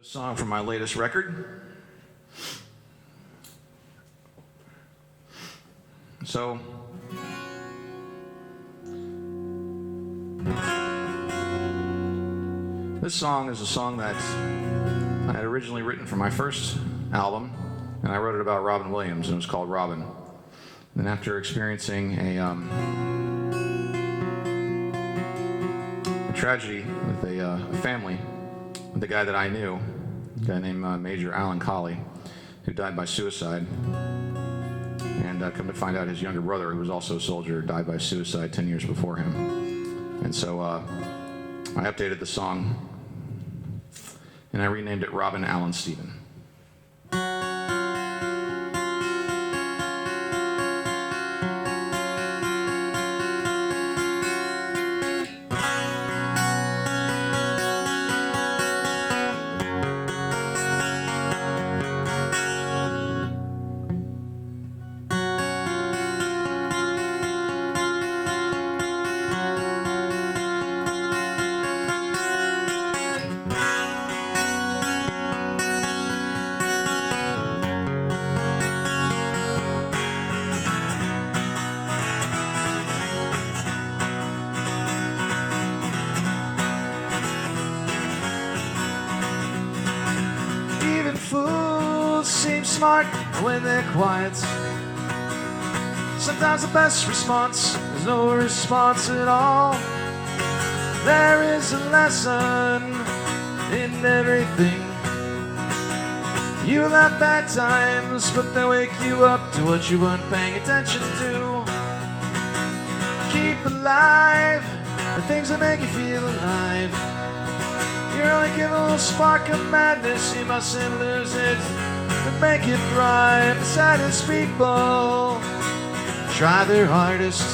A song from my latest record. So, this song is a song that I had originally written for my first album, and I wrote it about Robin Williams, and it was called Robin. And after experiencing a tragedy with a family, with a guy that I knew, a guy named Major Alan Colley, who died by suicide. And come to find out his younger brother, who was also a soldier, died by suicide 10 years before him. And so I updated the song, and I renamed it Robin Allen Stephen. Fools seem smart when they're quiet. Sometimes the best response is no response at all. There is a lesson in everything. You'll have bad times, but they'll wake you up to what you weren't paying attention to. Keep alive the things that make you feel alive. You're only given a little spark of madness, you mustn't lose it, but make it thrive. The saddest people try their hardest.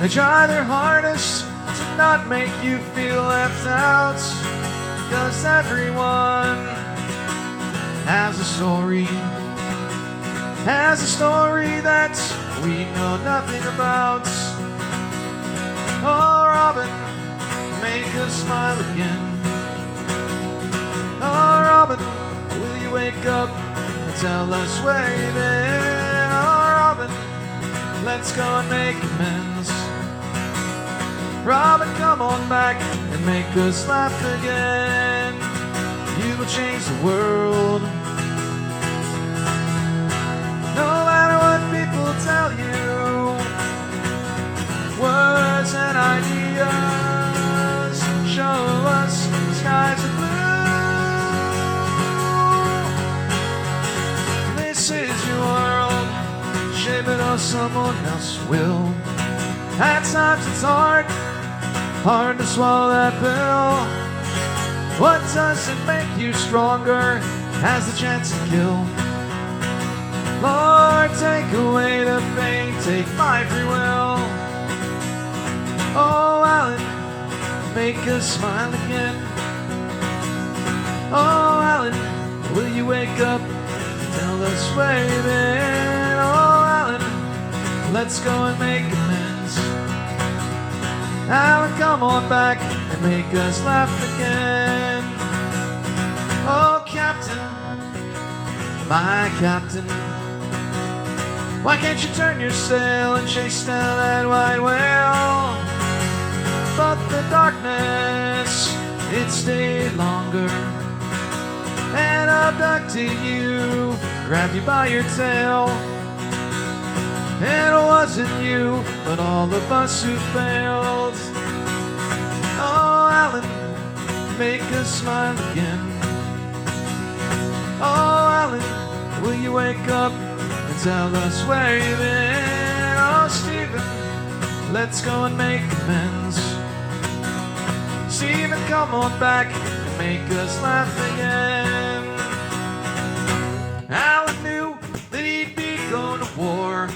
They try their hardest to not make you feel left out, because everyone has a story that we know nothing about. Oh, Robin, make us smile again. Oh, Robin, will you wake up and tell us where you've been? Oh, Robin, let's go and make amends. Robin, come on back and make us laugh again. You will change the world. No matter what people tell you, words and ideas show us the skies are blue. This is your world, shape it or someone else will. At times it's hard to swallow that pill. What doesn't make you stronger has the chance to kill. Lord, take away the pain, take my free will. Oh, Alan, make us smile again. Oh, Alan, will you wake up and tell us where you've been? Oh, Alan, let's go and make amends. Alan, come on back and make us laugh again. Oh, Captain, my Captain, why can't you turn your sail and chase down that white whale? But the darkness, it stayed longer and abducted you, grabbed you by your tail. And it wasn't you, but all of us who failed. Oh, Alan, make us smile again. Oh, Alan, will you wake up and tell us where you've been? Oh, Stephen, let's go and make amends. Stephen, come on back and make us laugh again. Alan knew that he'd be going to war.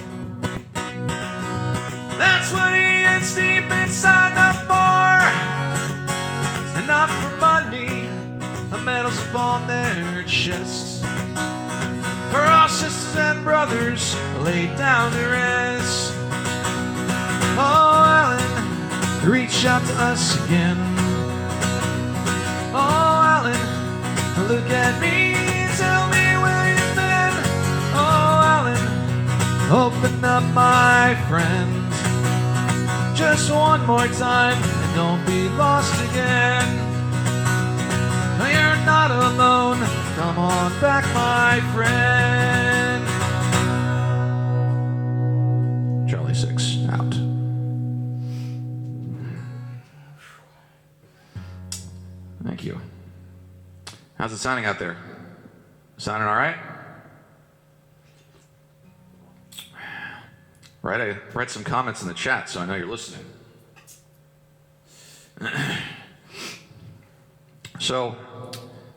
That's what he and Stephen signed up for. And not for money, the medals upon their chests. For our sisters and brothers laid down to rest. Oh, Alan, reach out to us again. Oh, Alan, look at me, tell me where you've been. Oh, Alan, open up, my friend. Just one more time, and don't be lost again. No, you're not alone. Come on back, my friend. Charlie 6, out. Thank you. How's it sounding out there? Sounding all right? Right, I read some comments in the chat, so I know you're listening. So,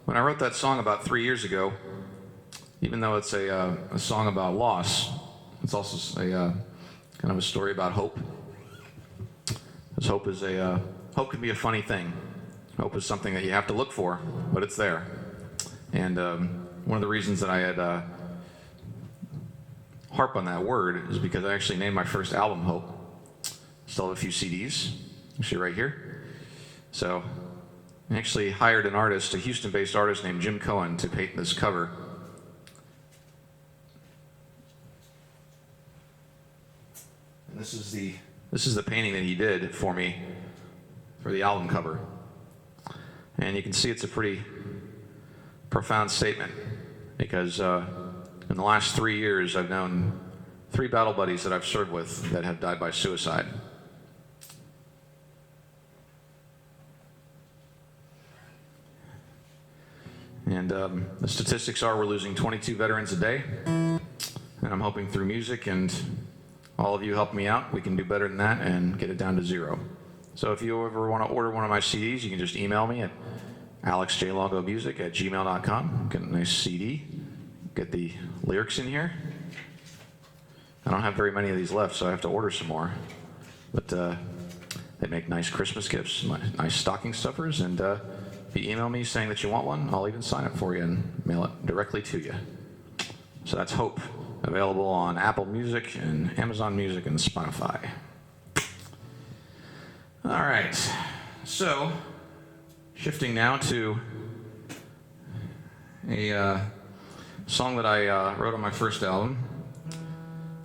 when I wrote that song about 3 years ago, even though it's a song about loss, it's also a kind of a story about hope. Because hope can be a funny thing. Hope is something that you have to look for, but it's there. And one of the reasons that I had harp on that word is because I actually named my first album Hope. Still have a few CDs, actually right here. So I actually hired an artist, a Houston-based artist named Jim Cohen, to paint this cover. And this is the painting that he did for me for the album cover. And you can see it's a pretty profound statement because in the last 3 years I've known 3 battle buddies that I've served with that have died by suicide. And the statistics are we're losing 22 veterans a day. And I'm hoping through music and all of you help me out, we can do better than that and get it down to 0. So if you ever want to order one of my CDs, you can just email me at alexjlongomusic@gmail.com. Get a nice CD. Get the lyrics in here. I don't have very many of these left, so I have to order some more. But they make nice Christmas gifts, nice stocking stuffers, and if you email me saying that you want one, I'll even sign it for you and mail it directly to you. So that's Hope, available on Apple Music and Amazon Music and Spotify. All right, so shifting now to a song that I wrote on my first album.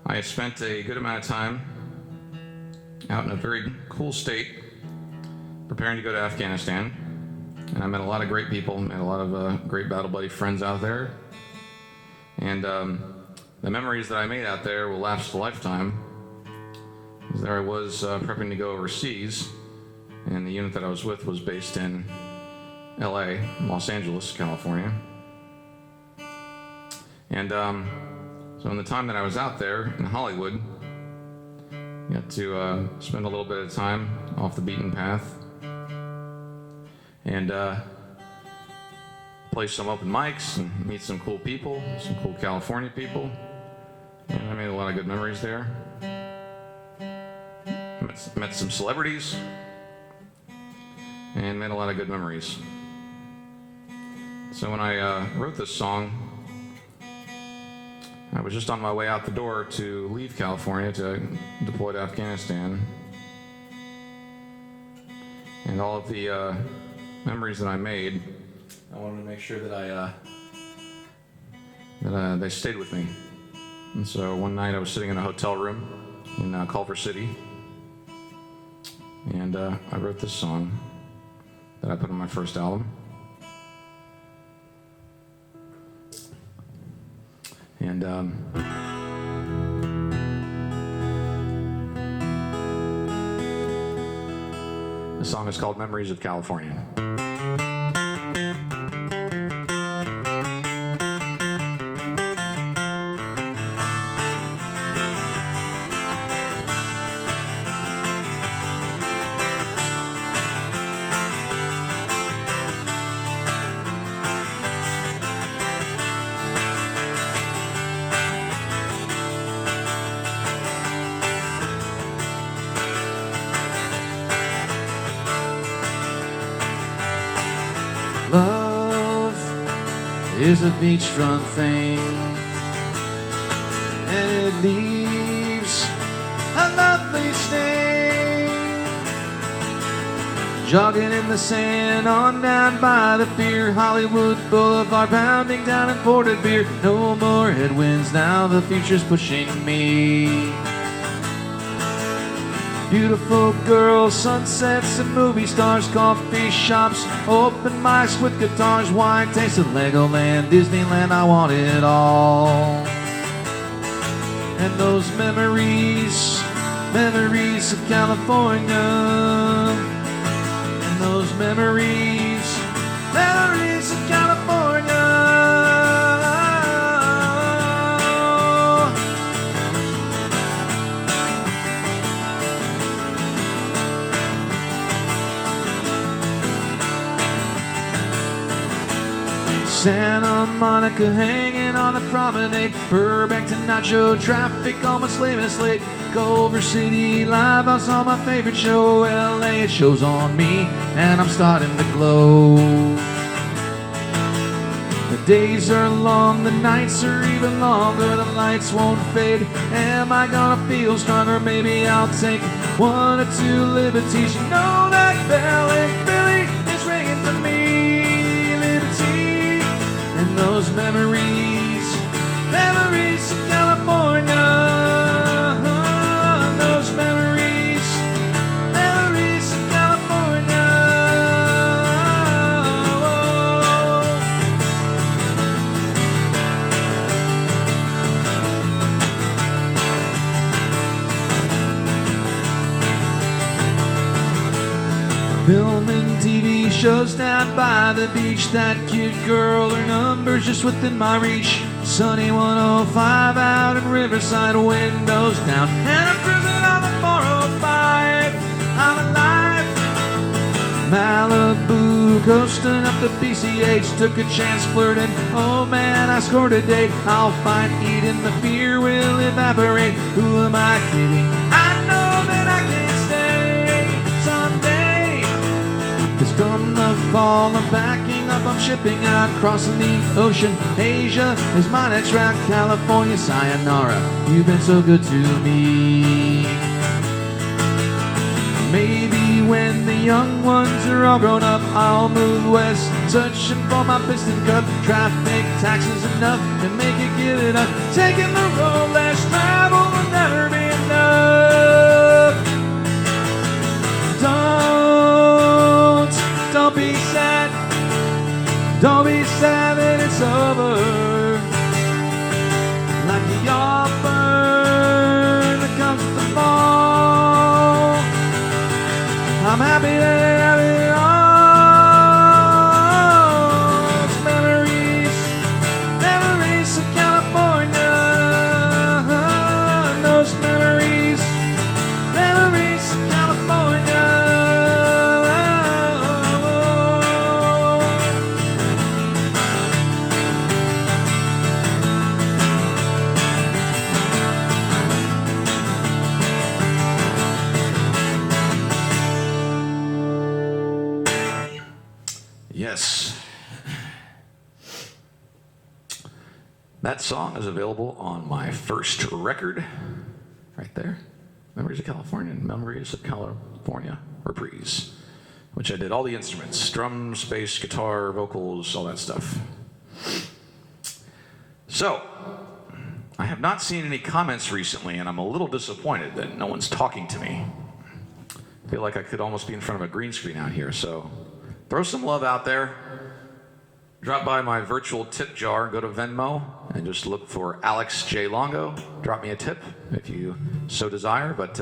I spent a good amount of time out in a very cool state preparing to go to Afghanistan, and I met a lot of great people, met a lot of great battle buddy friends out there, and the memories that I made out there will last a lifetime. There I was prepping to go overseas, and the unit that I was with was based in LA, Los Angeles, California. And so in the time that I was out there in Hollywood, I got to spend a little bit of time off the beaten path and play some open mics and meet some cool people, some cool California people. And I made a lot of good memories there. Met some celebrities and made a lot of good memories. So when I wrote this song, I was just on my way out the door to leave California to deploy to Afghanistan. And all of the memories that I made, I wanted to make sure that they stayed with me. And so one night I was sitting in a hotel room in Culver City, and I wrote this song that I put on my first album. And the song is called Memories of California. Love is a beachfront thing, and it leaves a lovely stain jogging in the sand on down by the pier. Hollywood Boulevard, pounding down imported beer. No more headwinds, now the future's pushing me. Beautiful girls, sunsets and movie stars, coffee shops, open mics with guitars, wine tasted Legoland, Disneyland, I want it all. And those memories, memories of California. And those memories, memories of California. Santa Monica hanging on the promenade, Burbank to Nacho, traffic almost lamest late. Culver City Live, I saw my favorite show, LA, it shows on me, and I'm starting to glow. The days are long, the nights are even longer, the lights won't fade. Am I gonna feel stronger? Maybe I'll take one or two liberties. You know that bell ain't Billy is ringing for me, liberty. And those memories, memories of California. Those memories, memories of California. Film and TV shows down by the beach. That cute girl, her number's just within my reach. Sunny 105 out in Riverside, windows down, and I'm cruising on the 405. I'm alive. Malibu, coasting up the PCH, took a chance flirting. Oh man, I scored a date. I'll find Eden, the fear will evaporate. Who am I kidding? I know that I can stay someday. 'Cause come the fall, I'm backing up, I'm shipping out, crossing the ocean. Asia is my next route, California, sayonara. You've been so good to me. Maybe when the young ones are all grown up, I'll move west, searching for my piston cup. Traffic, taxes enough to make you give it up. Taking the road less travel will never be enough. Don't be sad. Don't be sad that it's over. Like the auburn that comes with the fall. I'm happy that I have it all. It's memories, memories of California. Those memories, memories of California. Yes. That song is available on my first record, right there. Memories of California and Memories of California reprise, which I did all the instruments, drums, bass, guitar, vocals, all that stuff. So, I have not seen any comments recently, and I'm a little disappointed that no one's talking to me. I feel like I could almost be in front of a green screen out here, so throw some love out there. Drop by my virtual tip jar, go to Venmo, and just look for Alex J. Longo. Drop me a tip if you so desire, but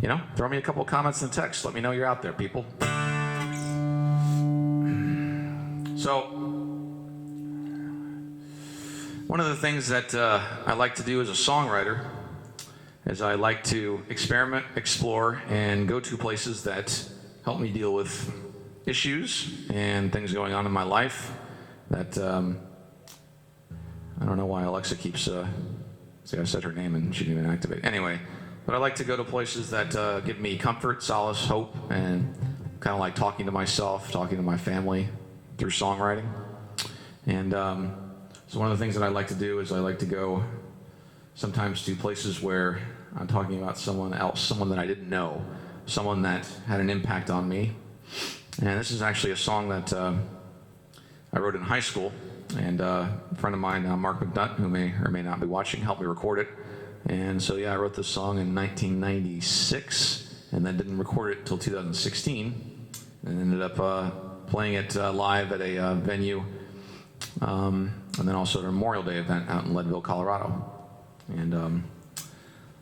you know, throw me a couple comments and text. Let me know you're out there, people. So, one of the things that I like to do as a songwriter is I like to experiment, explore, and go to places that help me deal with issues and things going on in my life that I don't know why Alexa keeps see, I said her name and she didn't even activate. Anyway, but I like to go to places that give me comfort, solace, hope, and kind of like talking to myself, talking to my family through songwriting. And so one of the things that I like to do is I like to go sometimes to places where I'm talking about someone else, someone that I didn't know, someone that had an impact on me. And this is actually a song that I wrote in high school, and a friend of mine, Mark McDutt, who may or may not be watching, helped me record it. And so yeah, I wrote this song in 1996, and then didn't record it until 2016, and ended up playing it live at a venue, and then also at a Memorial Day event out in Leadville, Colorado. And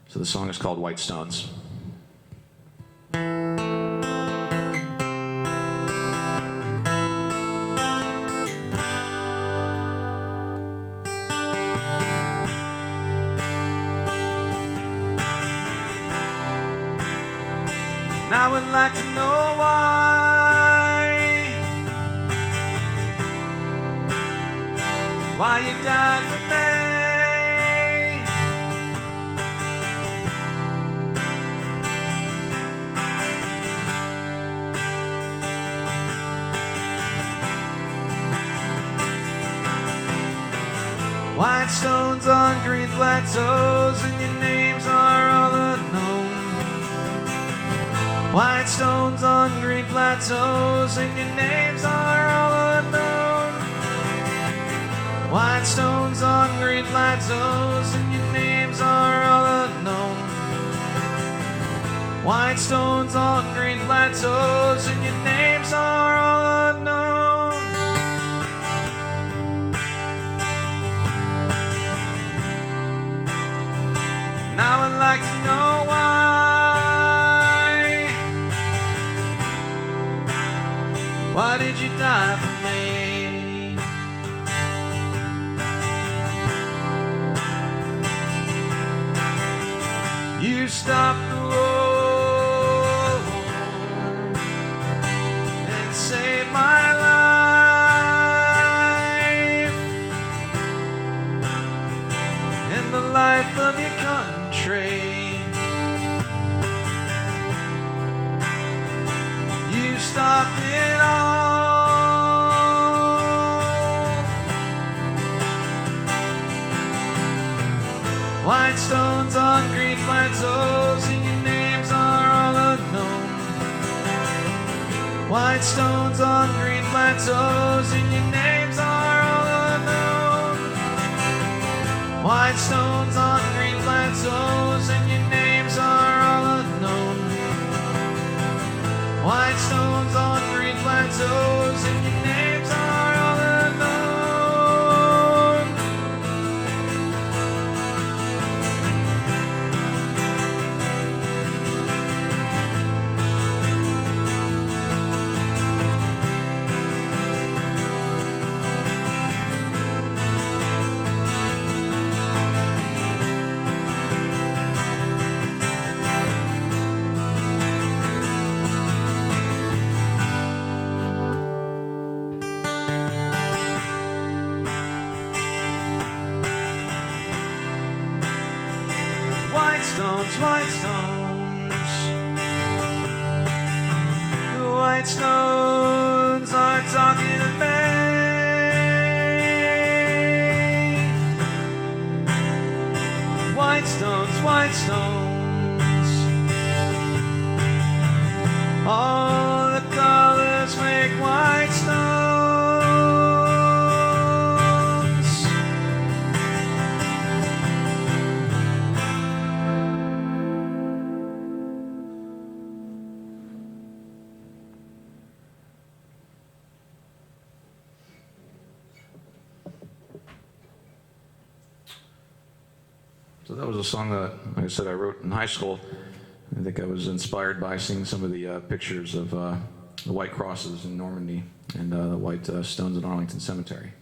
so the song is called White Stones. I would like to know why you died for me. White stones on green plateaus, and your names are all unknown. White stones on green plateaus, and your names are all unknown. White stones on green plateaus, and your names are all unknown. White stones on green plateaus, and your names are all unknown. And I would like to know why did you die for me? You stopped the war and saved my life and the life of your country. You stopped it all. White stones on green plateaus, and your names are all unknown. White stones on green plateaus, and your names are all unknown. White stones on green plateaus, and your names are all unknown. White stones on green plateaus, and your names are all unknown. White stones, the white stones are talking to me. White stones, all the colors make white stones. So that was a song that, like I said, I wrote in high school. I think I was inspired by seeing some of the pictures of the white crosses in Normandy and the white stones in Arlington Cemetery.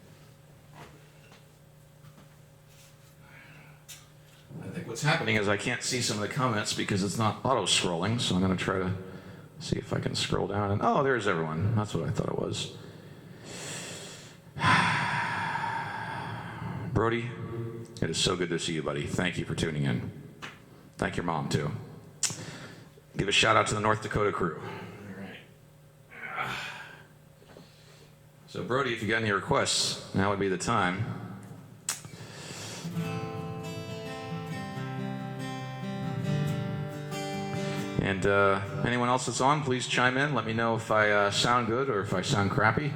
I think what's happening is I can't see some of the comments because it's not auto-scrolling, so I'm going to try to see if I can scroll down. And oh, there's everyone. That's what I thought it was. Brody, it is so good to see you, buddy. Thank you for tuning in. Thank your mom, too. Give a shout out to the North Dakota crew. All right. So, Brody, if you got any requests, now would be the time. And anyone else that's on, please chime in. Let me know if I sound good or if I sound crappy,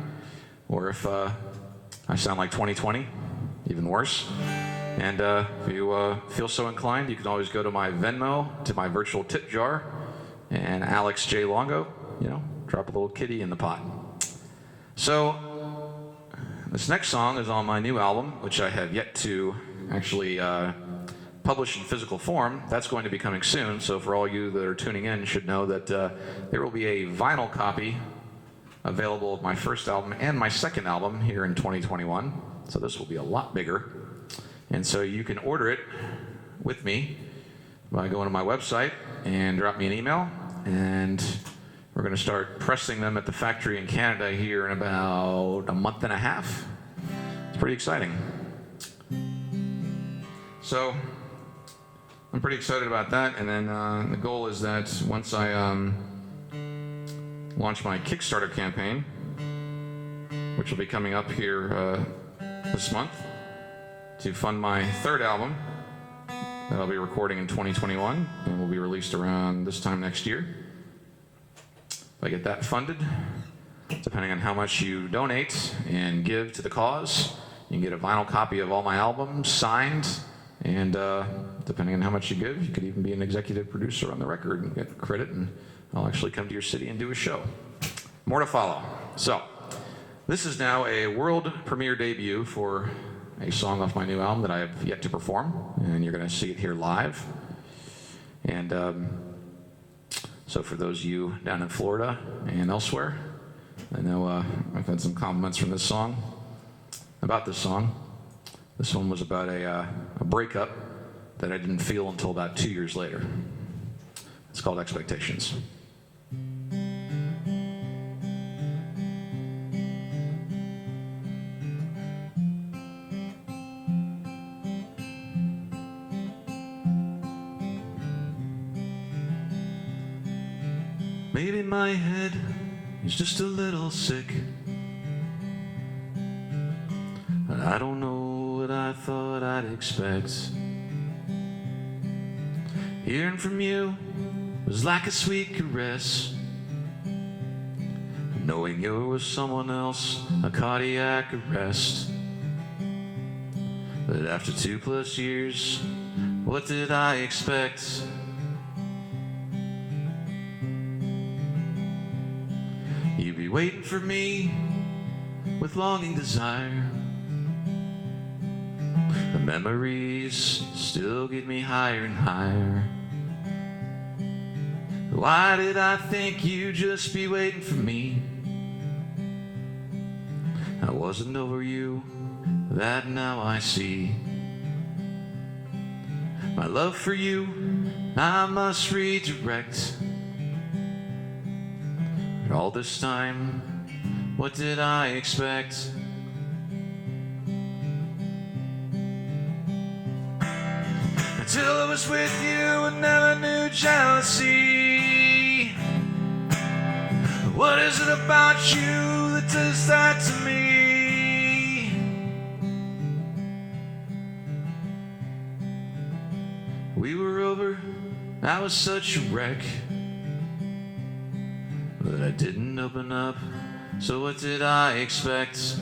or if I sound like 2020, even worse. And if you feel so inclined, you can always go to my Venmo, to my virtual tip jar, and Alex J. Longo, drop a little kitty in the pot. So this next song is on my new album, which I have yet to actually publish in physical form. That's going to be coming soon, so for all you that are tuning in, you should know that there will be a vinyl copy available of my first album and my second album here in 2021. So this will be a lot bigger. And so you can order it with me by going to my website and drop me an email. And we're going to start pressing them at the factory in Canada here in about a month and a half. It's pretty exciting. So I'm pretty excited about that. And then the goal is that once I launch my Kickstarter campaign, which will be coming up here this month, to fund my third album that I'll be recording in 2021 and will be released around this time next year. If I get that funded, depending on how much you donate and give to the cause, you can get a vinyl copy of all my albums signed, and depending on how much you give, you could even be an executive producer on the record and get credit, and I'll actually come to your city and do a show. More to follow. So this is now a world premiere debut for a song off my new album that I have yet to perform, and you're going to see it here live. And so for those of you down in Florida and elsewhere, I know I've had some compliments from this song, about this song. This one was about a breakup that I didn't feel until about 2 years later. It's called Expectations. Maybe my head is just a little sick, and I don't know what I thought I'd expect. Hearing from you was like a sweet caress, knowing you were someone else, a cardiac arrest. But after 2+ years, what did I expect? You'd be waiting for me with longing desire. The memories still get me higher and higher. Why did I think you'd just be waiting for me? I wasn't over you, that now I see. My love for you, I must redirect. But all this time, what did I expect? Until I was with you, I never knew jealousy. What is it about you that does that to me? We were over, I was such a wreck, but I didn't open up, so what did I expect?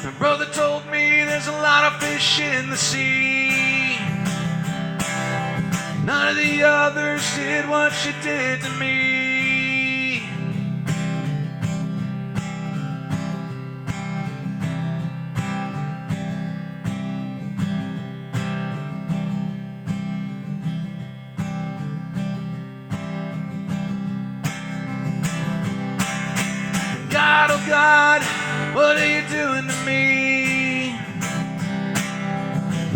My brother told me there's a lot of fish in the sea. None of the others did what you did to me. God, oh God, what are you doing to me?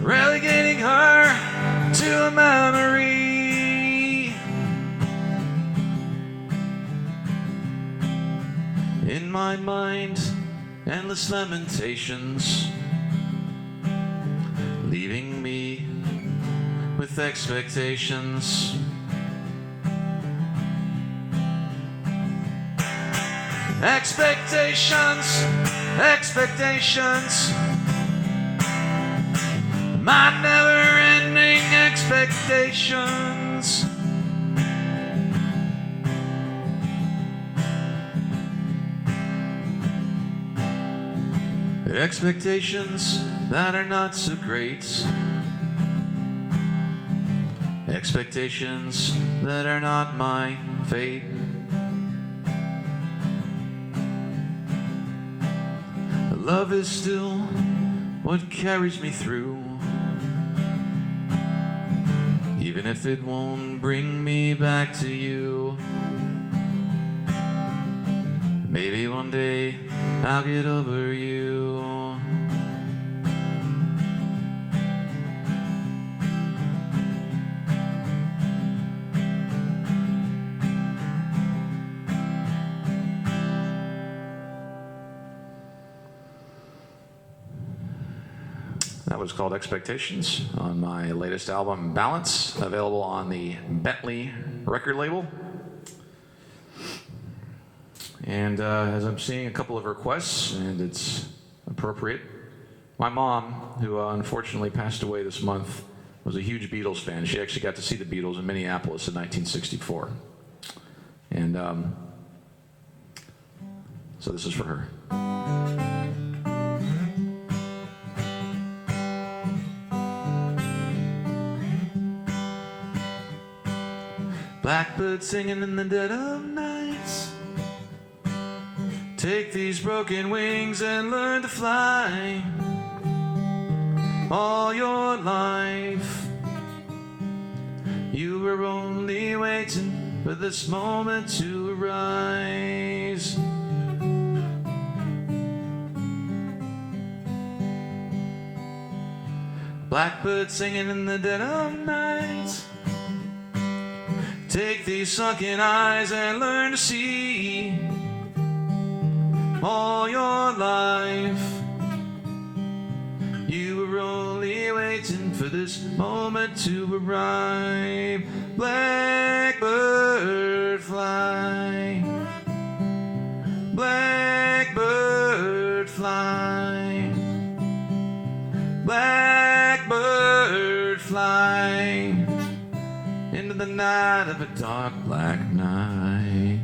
Relegating her to a memory. In my mind, endless lamentations, leaving me with expectations. Expectations, expectations, my never-ending having expectations. Expectations that are not so great. Expectations that are not my fate. Love is still what carries me through, even if it won't bring me back to you. Maybe one day I'll get over you. That was called Expectations on my latest album, Balance, available on the Bentley record label. And as I'm seeing a couple of requests, and it's appropriate, my mom, who unfortunately passed away this month, was a huge Beatles fan. She actually got to see the Beatles in Minneapolis in 1964. And so this is for her. Blackbird singing in the dead of night. Take these broken wings and learn to fly. All your life you were only waiting for this moment to arise. Blackbird singing in the dead of night. Take these sunken eyes and learn to see. All your life you were only waiting for this moment to arrive. Blackbird fly, blackbird fly, blackbird fly into the night of a dark black night.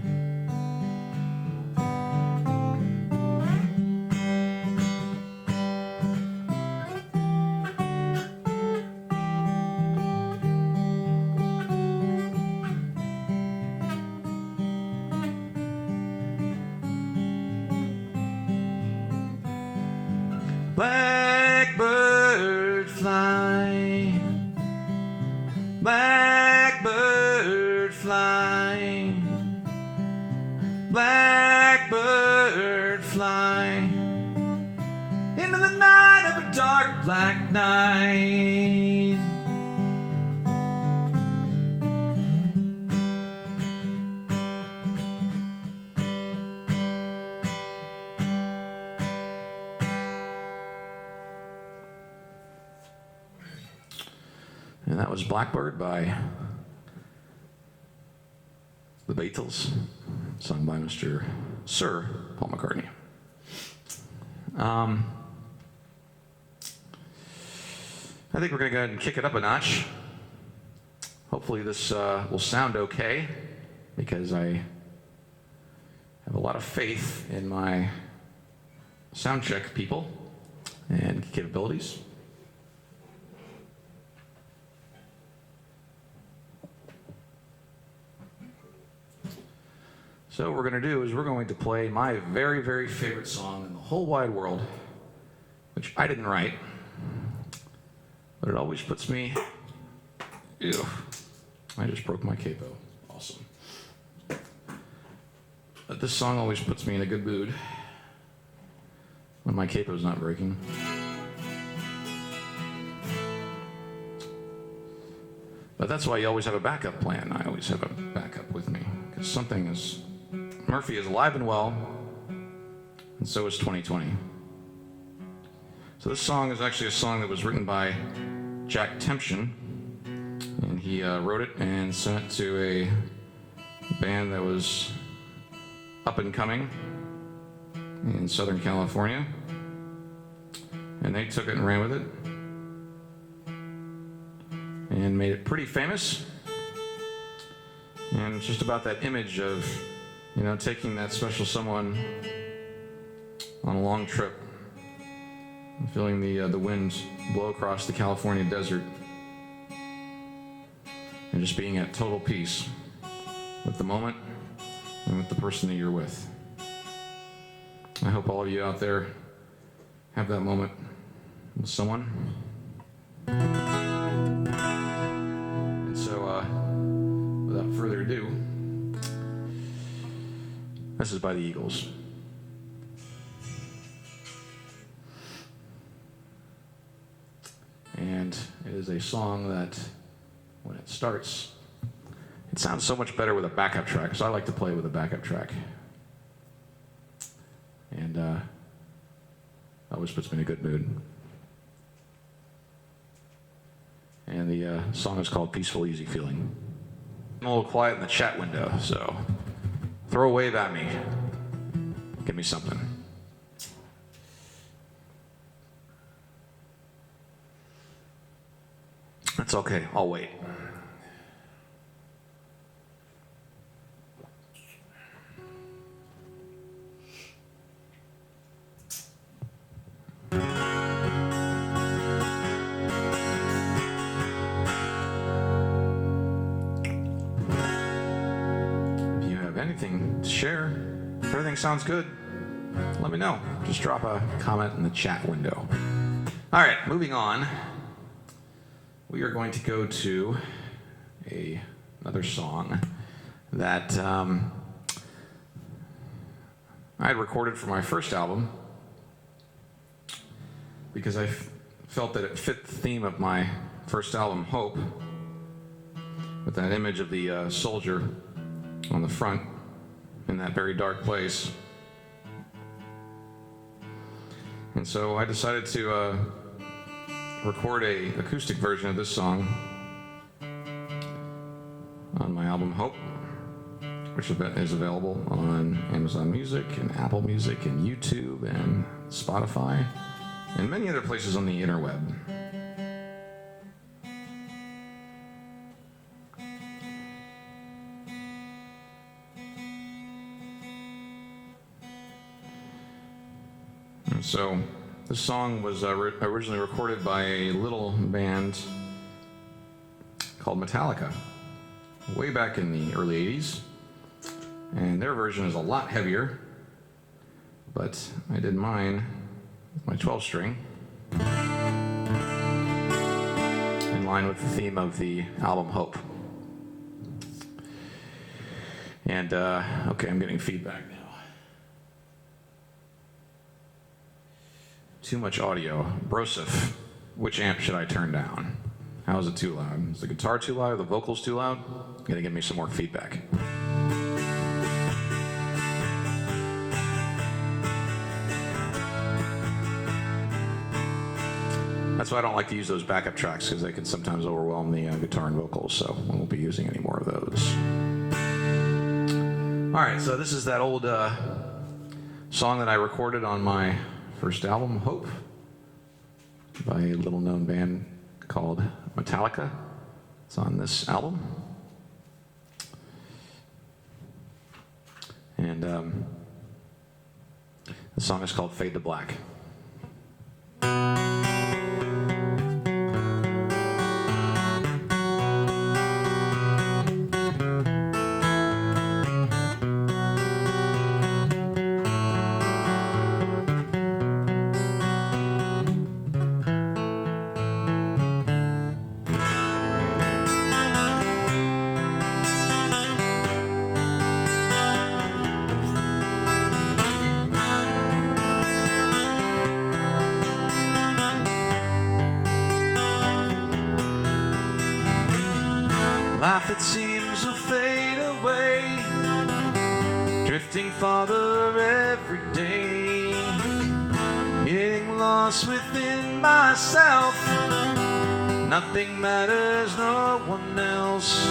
Blackbird fly, blackbird fly, blackbird fly into the night of a dark black night. And that was Blackbird by the Beatles, sung by Mr. Sir Paul McCartney. I think we're going to go ahead and kick it up a notch. Hopefully this will sound okay, because I have a lot of faith in my sound check people and capabilities. So what we're going to do is we're going to play my very, very favorite song in the whole wide world, which I didn't write, but it always puts me... Ew. I just broke my capo. Awesome. But this song always puts me in a good mood when my capo's not breaking. But that's why you always have a backup plan. I always have a backup with me, because something is... Murphy is alive and well, and so is 2020. So this song is actually a song that was written by Jack Tempchin, and he wrote it and sent it to a band that was up and coming in Southern California, and they took it and ran with it. and made it pretty famous. And it's just about that image of, taking that special someone on a long trip and feeling the winds blow across the California desert and just being at total peace with the moment and with the person that you're with. I hope all of you out there have that moment with someone. And so, without further ado, this is by the Eagles. And it is a song that, when it starts, it sounds so much better with a backup track, so I like to play with a backup track. And always puts me in a good mood. And the song is called Peaceful Easy Feeling. I'm a little quiet in the chat window, so throw a wave at me. Give me something. That's okay, I'll wait. Anything to share, if everything sounds good, let me know. Just drop a comment in the chat window. All right, moving on. We are going to go to another song that I had recorded for my first album because I felt that it fit the theme of my first album, Hope, with that image of the soldier on the front in that very dark place. And so I decided to record an acoustic version of this song on my album Hope, which is available on Amazon Music and Apple Music and YouTube and Spotify and many other places on the interweb. So this song was originally recorded by a little band called Metallica way back in the early 80s. And their version is a lot heavier, but I did mine with my 12-string in line with the theme of the album Hope. And, okay, I'm getting feedback now. Too much audio. Broseph, which amp should I turn down? How is it too loud? Is the guitar too loud? Are the vocals too loud? You gotta give me some more feedback. That's why I don't like to use those backup tracks, because they can sometimes overwhelm the guitar and vocals, so we won't be using any more of those. All right, so this is that old song that I recorded on my first album, Hope, by a little-known band called Metallica. It's on this album. And the song is called Fade to Black. Life, it seems, will fade away, drifting farther every day, getting lost within myself. Nothing matters, no one else.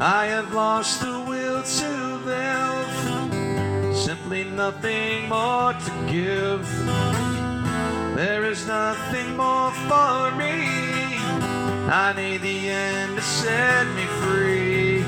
I have lost the will to live, simply nothing more to give. There is nothing more for me. I need the end to set me free.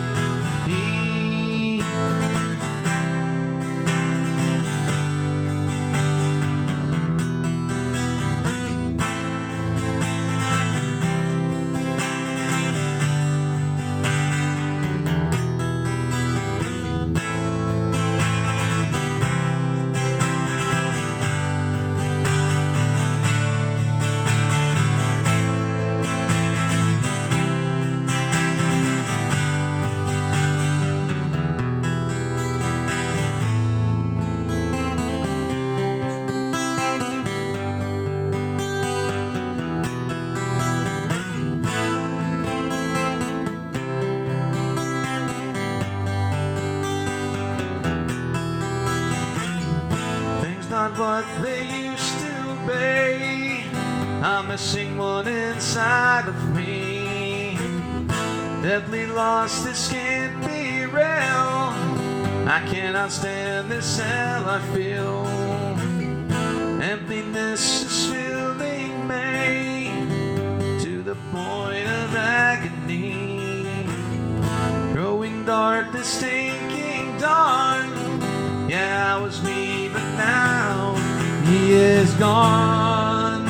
Not what they used to be. I'm missing one inside of me. Deadly lost, this can't be real. I cannot stand this hell I feel. Emptiness is filling me to the point of agony. Growing dark, this stinking dawn. Yeah, I was me, but now he is gone.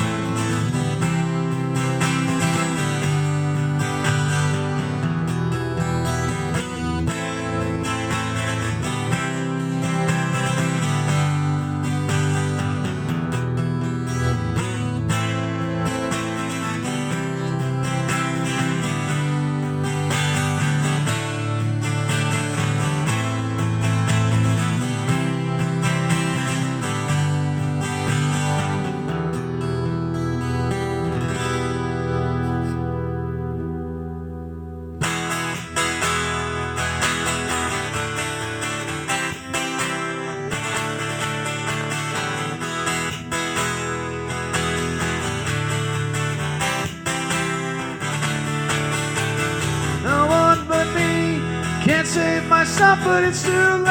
Can't save myself, but it's too late.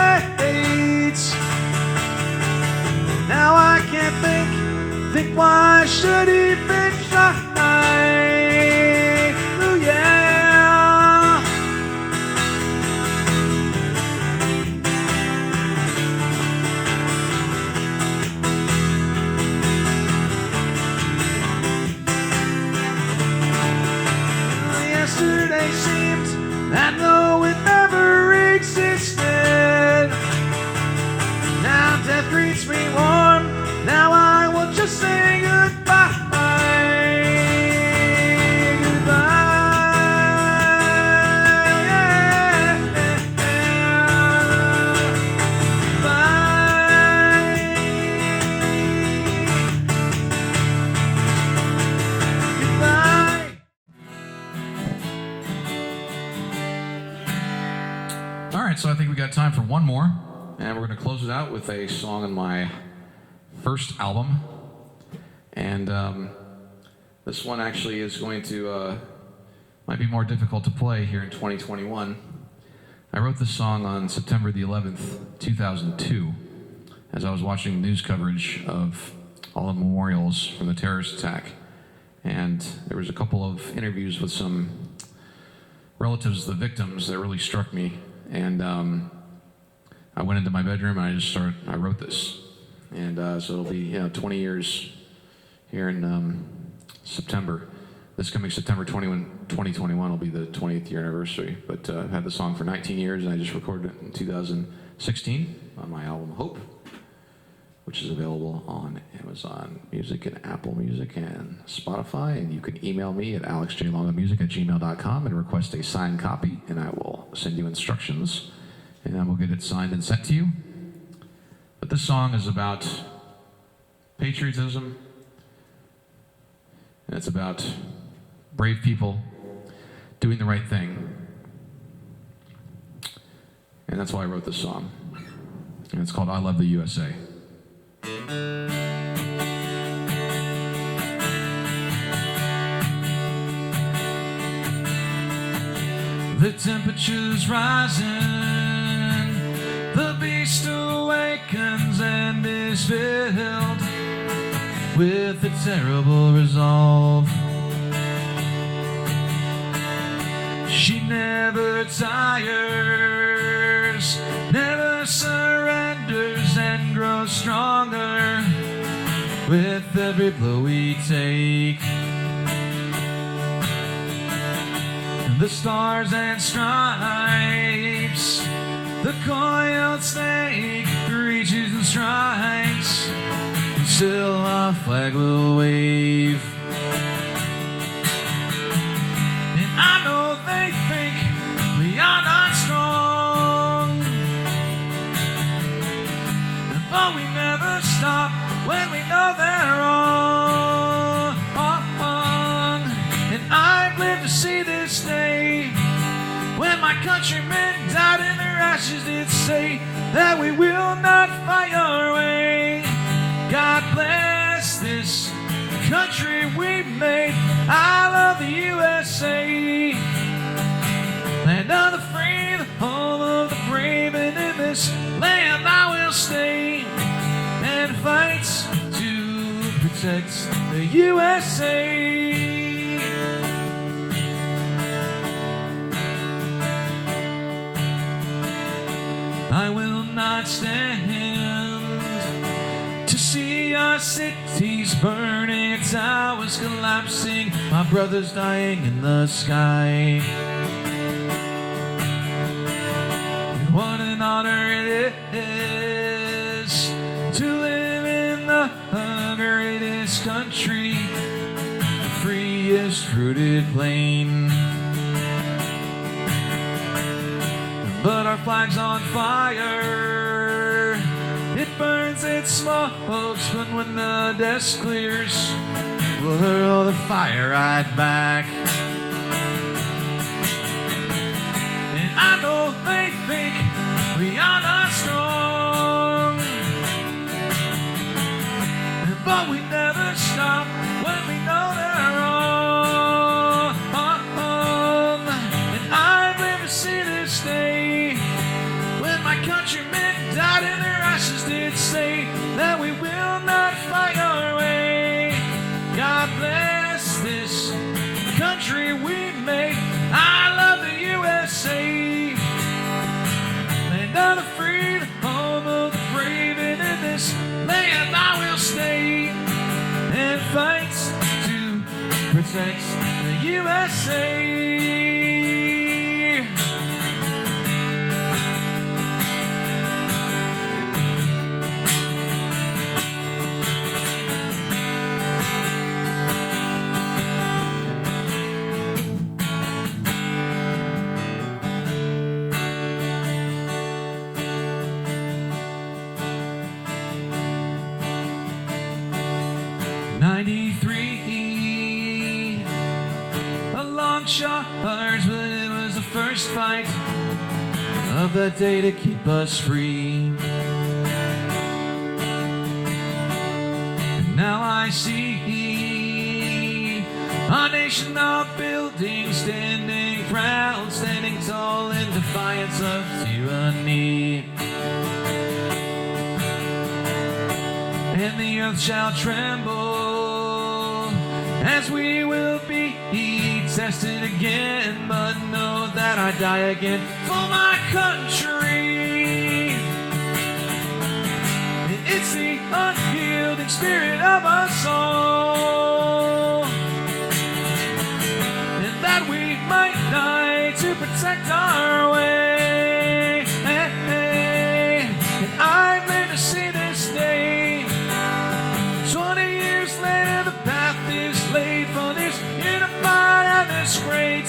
Now I can't think why I should even try. Ooh, yeah. Yesterday seemed as though it never existed. Now death greets me warm. Now I will just say goodbye. So I think we got time for one more, and we're going to close it out with a song on my first album. And this one actually is going to might be more difficult to play here in 2021. I wrote this song on September the 11th, 2002, as I was watching news coverage of all the memorials from the terrorist attack. And there was a couple of interviews with some relatives of the victims that really struck me. And I went into my bedroom and I wrote this. And so it'll be 20 years here in September. This coming September 2021 will be the 20th year anniversary. But I've had the song for 19 years, and I just recorded it in 2016 on my album Hope, which is available on Amazon Music and Apple Music and Spotify. And you can email me at alexjlongomusic@gmail.com and request a signed copy, and I will send you instructions, and I will get it signed and sent to you. But this song is about patriotism, and it's about brave people doing the right thing. And that's why I wrote this song. And it's called I Love the USA. The temperature's rising, the beast awakens and is filled with a terrible resolve. never tires, never surrenders, and grows stronger with every blow we take. The stars and stripes, the coiled snake reaches and strikes, and still our flag will wave. And I know they think we are not strong, but we never stop when we know they're wrong. And I've lived to see this day, when my countrymen died in their ashes, did say that we will not fight our way. God bless this country we made. I love the USA, land of the free, the home of the brave, and in this land I will stay and fight to protect the USA. I will not stand to see our cities burning, towers collapsing, my brothers dying in the sky. What an honor it is to live in the greatest country, the freest rooted plain. But our flag's on fire, it burns, it smokes, but when the dust clears, we'll hurl the fire right back. And I know they think we are not strong, but we never stop when we know they're wrong. And I've lived to see this day, when my countrymen died in their ashes, did say that we will not fight our way. God bless this country we made. I love the USA, land of the free, the home of the brave, and in this land I will stay and fight to protect the USA. Shards, but it was the first fight of that day to keep us free. And now I see our nation of buildings standing proud, standing tall in defiance of tyranny. And the earth shall tremble as we will be tested again, but know that I die again for my country. And it's the unyielding spirit of us all, and that we might die to protect our way. And I've lived to see this day. 20 years later, the path is laid for this unified and this great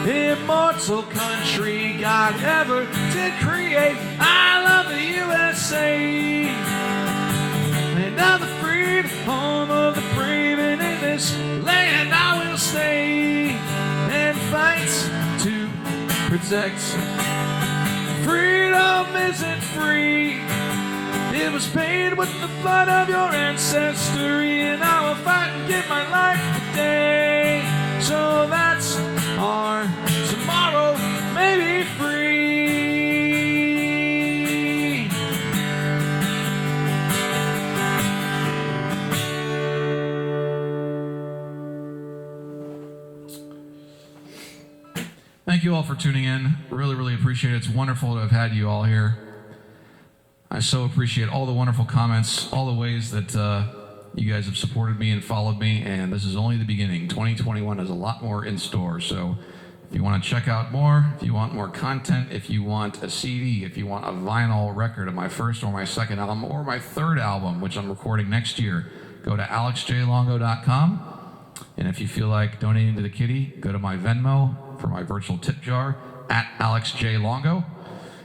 immortal country God ever did create. I love the USA, land of the free, home of the brave, and in this land I will stay and fight to protect. Freedom isn't free, it was paid with the blood of your ancestry, and I will fight and give my life today, so that our tomorrow may be free. Thank thank you all for tuning in. Really, really appreciate it. It's wonderful to have had you all here. I so appreciate all the wonderful comments, all the ways that you guys have supported me and followed me, and this is only the beginning. 2021 has a lot more in store, so if you want to check out more, if you want more content, if you want a CD, if you want a vinyl record of my first or my second album or my third album, which I'm recording next year, go to alexjlongo.com. And if you feel like donating to the kitty, go to my Venmo for my virtual tip jar at alexjlongo.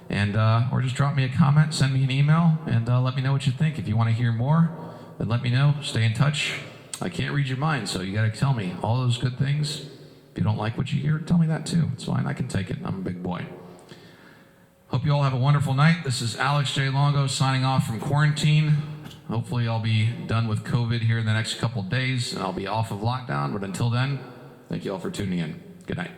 And or just drop me a comment, send me an email, and let me know what you think. If you want to hear more, then let me know. Stay in touch. I can't read your mind, so you got to tell me all those good things. If you don't like what you hear, tell me that too. It's fine. I can take it. I'm a big boy. Hope you all have a wonderful night. This is Alex J. Longo signing off from quarantine. Hopefully I'll be done with COVID here in the next couple days, and I'll be off of lockdown. But until then, thank you all for tuning in. Good night.